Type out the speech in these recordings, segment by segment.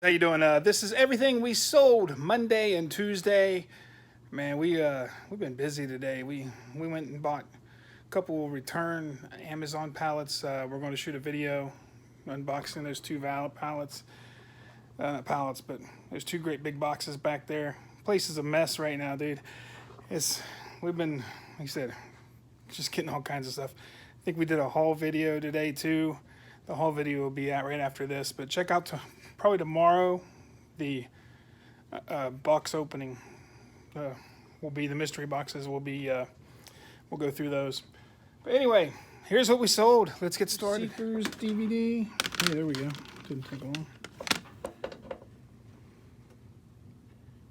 How you doing? This is everything we sold Monday and Tuesday. Man, we've been busy today. We went and bought a couple return Amazon pallets. We're going to shoot a video unboxing those two pallets. Not pallets, but there's two great big boxes back there. Place is a mess right now, dude. We've been, like I said, just getting all kinds of stuff. I think we did a haul video today too. The haul video will be out right after this, but check out probably tomorrow the box opening will be the mystery boxes. We'll go through those. But anyway, here's what we sold. Let's get started. Seekers DVD. Yeah, there we go. Didn't take long.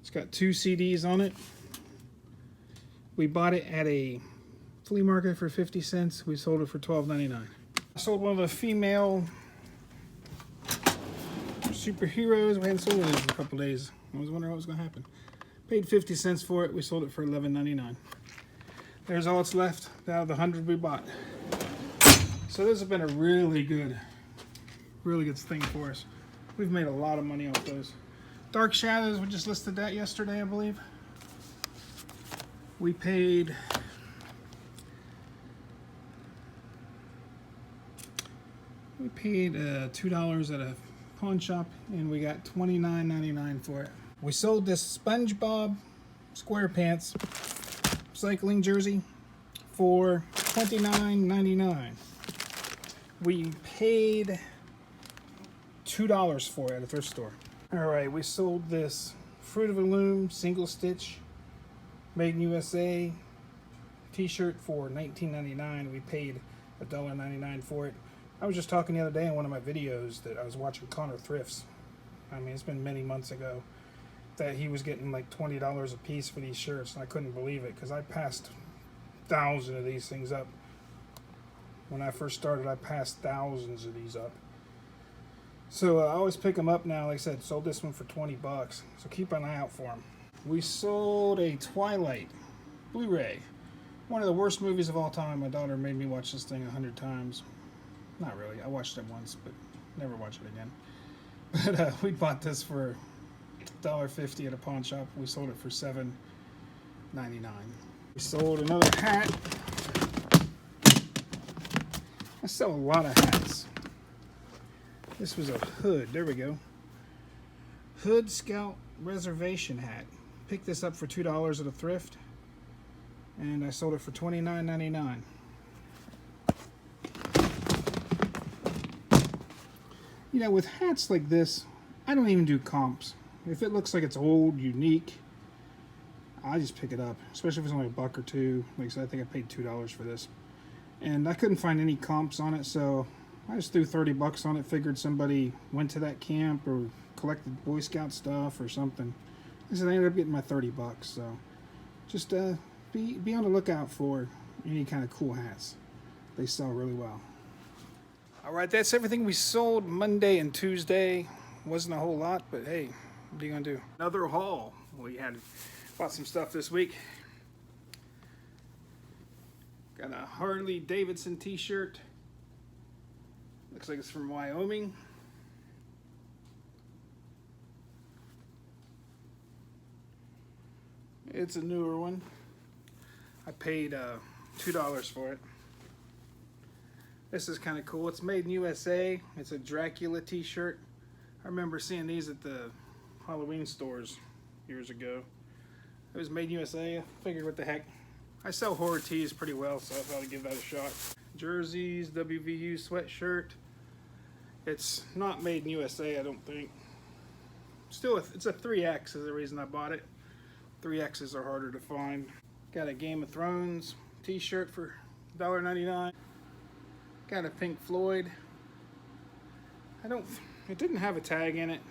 It's got 2 CDs on it. We bought it at a flea market for 50 cents. We sold it for $12.99. I sold one of the female superheroes. We hadn't sold it in a couple days. I was wondering what was going to happen. Paid 50 cents for it. We sold it for $11.99. There's all that's left out of the 100 we bought. So this has been a really good thing for us. We've made a lot of money off those. Dark Shadows, we just listed that yesterday, I believe. We paid $2 at a pawn shop, and we got $29.99 for it. We sold this SpongeBob SquarePants cycling jersey for $29.99. We paid $2 for it at a thrift store. All right, we sold this Fruit of the Loom single stitch made in USA t-shirt for $19.99. We paid $1.99 for it. I was just talking the other day in one of my videos that I was watching Connor Thrifts. I mean, it's been many months ago that he was getting like $20 a piece for these shirts, and I couldn't believe it because I passed thousands of these things up. When I first started, I passed thousands of these up. So I always pick them up now. Like I said, sold this one for 20 bucks. So keep an eye out for them. We sold a Twilight Blu-ray. One of the worst movies of all time. My daughter made me watch this thing 100 times. Not really. I watched it once, but never watch it again. But we bought this for $1.50 at a pawn shop. We sold it for $7.99. We sold another hat. I sell a lot of hats. This was a hood. There we go. Hood Scout Reservation hat. Picked this up for $2 at a thrift, and I sold it for $29.99. You know, with hats like this, I don't even do comps. If it looks like it's old, unique, I just pick it up, especially if it's only a buck or two. Like I said, I think I paid $2 for this. And I couldn't find any comps on it, so I just threw 30 bucks on it, figured somebody went to that camp or collected Boy Scout stuff or something. I said I ended up getting my 30 bucks, so just be on the lookout for any kind of cool hats. They sell really well. All right, that's everything we sold Monday and Tuesday. Wasn't a whole lot, but hey, what are you gonna do? Another haul. We bought some stuff this week. Got a Harley Davidson t-shirt. Looks like it's from Wyoming. It's a newer one. I paid $2 for it. This is kind of cool. It's made in USA. It's a Dracula t-shirt. I remember seeing these at the Halloween stores years ago. It was made in USA. I figured what the heck. I sell horror tees pretty well, so I thought I'd give that a shot. Jerseys, WVU sweatshirt. It's not made in USA, I don't think. Still, it's a 3X is the reason I bought it. 3Xs are harder to find. Got a Game of Thrones t-shirt for $1.99. Got a Pink Floyd. It didn't have a tag in it,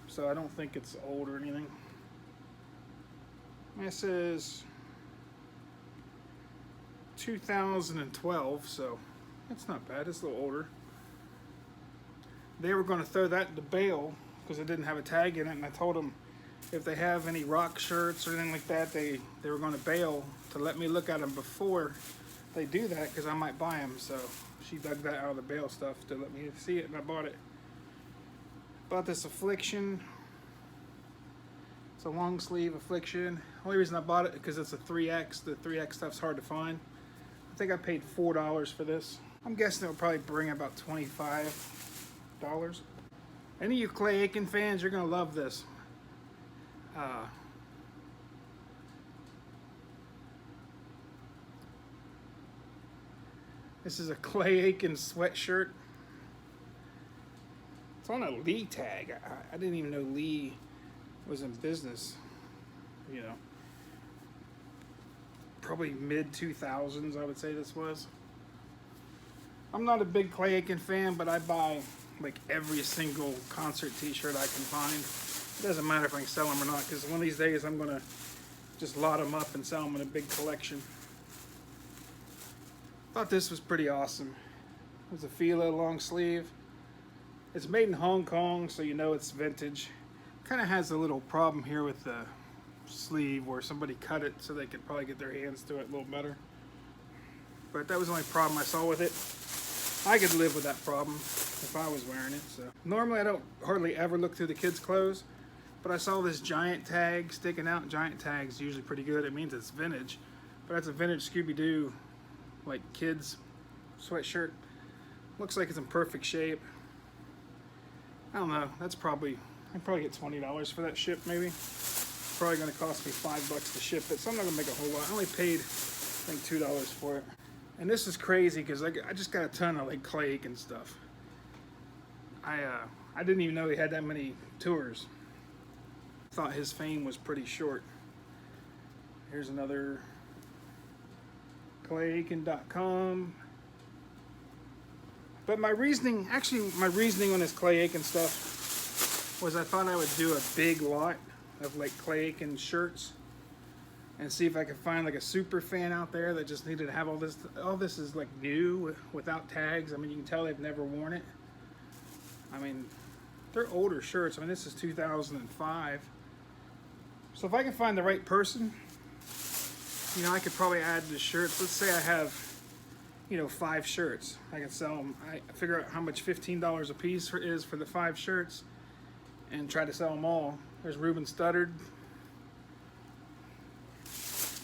so I don't think it's old or anything. This is 2012, so that's not bad. It's a little older. They were going to throw that in the bale because it didn't have a tag in it, and I told them if they have any rock shirts or anything like that, they were going to bail to let me look at them before they do that because I might buy them. So She dug that out of the bale stuff to let me see it, and I bought it. Bought this Affliction. It's a long sleeve Affliction. Only reason I bought it because it's a 3X. The 3X stuff's hard to find. I think I paid $4 for this. I'm guessing it'll probably bring about $25. Any of you Clay Aiken fans, you're gonna love this. This is a Clay Aiken sweatshirt. It's on a Lee tag. I didn't even know Lee was in business. You know, probably mid-2000s, I would say this was. I'm not a big Clay Aiken fan, but I buy like every single concert t-shirt I can find. It doesn't matter if I can sell them or not, because one of these days I'm gonna just lot them up and sell them in a big collection. Thought this was pretty awesome. It was a Fila long sleeve. It's made in Hong Kong, so you know it's vintage. Kind of has a little problem here with the sleeve where somebody cut it so they could probably get their hands to it a little better. But that was the only problem I saw with it. I could live with that problem if I was wearing it. So normally I don't hardly ever look through the kids' clothes, but I saw this giant tag sticking out. Giant tag's usually pretty good. It means it's vintage, but that's a vintage Scooby-Doo like kids sweatshirt. Looks like it's in perfect shape. I don't know. That's probably, I'd probably get $20 for that ship maybe. Probably gonna cost me $5 to ship it, so I'm not gonna make a whole lot. I only paid, I think, $2 for it. And this is crazy because I just got a ton of like Clay Aiken stuff. I didn't even know he had that many tours. Thought his fame was pretty short. Here's another ClayAiken.com. But my reasoning on this Clay Aiken stuff was I thought I would do a big lot of like Clay Aiken shirts and see if I could find like a super fan out there that just needed to have all this. All this is like new without tags. I mean, you can tell they've never worn it. I mean, they're older shirts. I mean, this is 2005. So if I can find the right person, you know, I could probably add the shirts. Let's say I have, you know, 5 shirts. I can sell them. I figure out how much $15 a piece is for the 5 shirts and try to sell them all. There's Ruben Studdard.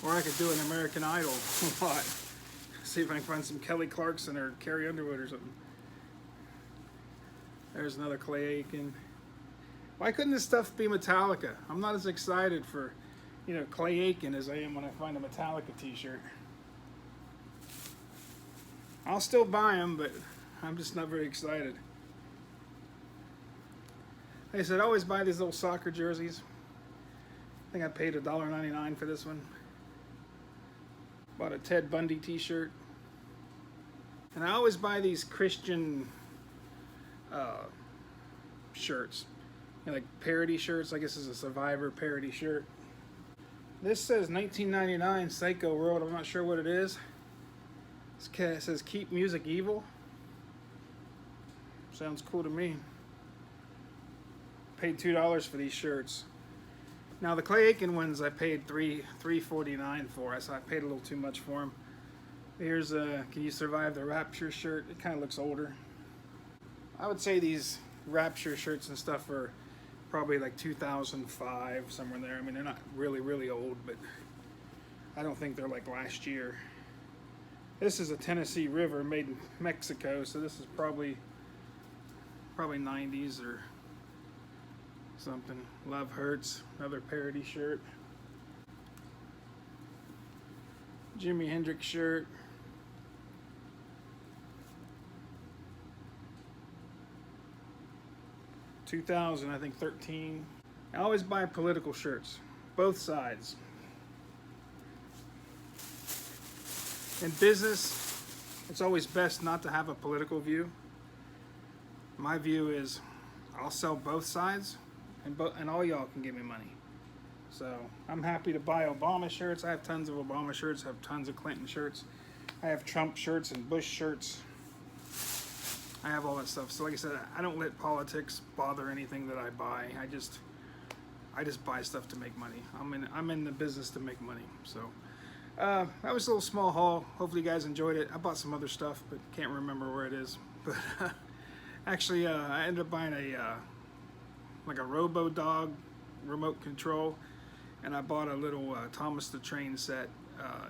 Or I could do an American Idol lot. See if I can find some Kelly Clarkson or Carrie Underwood or something. There's another Clay Aiken. Why couldn't this stuff be Metallica? I'm not as excited for, you know, Clay Aiken as I am when I find a Metallica t-shirt. I'll still buy them, but I'm just not very excited. Like I said, I always buy these little soccer jerseys. I think I paid $1.99 for this one. Bought a Ted Bundy t-shirt. And I always buy these Christian shirts. You know, like parody shirts. I guess it's a Survivor parody shirt. This says 1999 Psycho World. I'm not sure what it is. It says keep music evil. Sounds cool to me. Paid $2 for these shirts. Now the Clay Aiken ones I paid $3.49 for. So I paid a little too much for them. Here's a Can You Survive the Rapture shirt. It kind of looks older. I would say these Rapture shirts and stuff are probably like 2005, somewhere in there. I mean, they're not really, really old, but I don't think they're like last year. This is a Tennessee River made in Mexico, so this is probably 90s or something. Love Hurts, another parody shirt. Jimi Hendrix shirt. $2000, I think 13. I always buy political shirts, both sides. In business, it's always best not to have a political view. My view is I'll sell both sides and all y'all can give me money. So I'm happy to buy Obama shirts. I have tons of Obama shirts. I have tons of Clinton shirts. I have Trump shirts and Bush shirts. I have all that stuff. So like I said, I don't let politics bother anything that I buy. I just buy stuff to make money. I'm in the business to make money. So That was a little small haul. Hopefully you guys enjoyed it. I bought some other stuff, but can't remember where it is. But actually, I ended up buying a like a Robo Dog remote control, and I bought a little Thomas the Train set.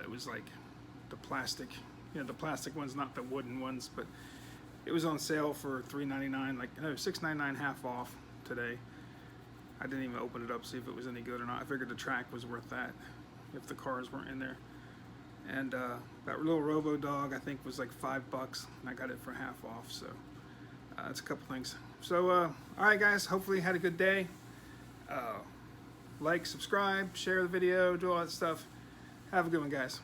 It was like the plastic, the plastic ones, not the wooden ones, but it was on sale for $3.99, like no, $6.99 half off today. I didn't even open it up to see if it was any good or not. I figured the track was worth that if the cars weren't in there. And that little Robo Dog I think was like $5, and I got it for half off. So that's a couple things. So all right, guys. Hopefully you had a good day. Like, subscribe, share the video, do all that stuff. Have a good one, guys.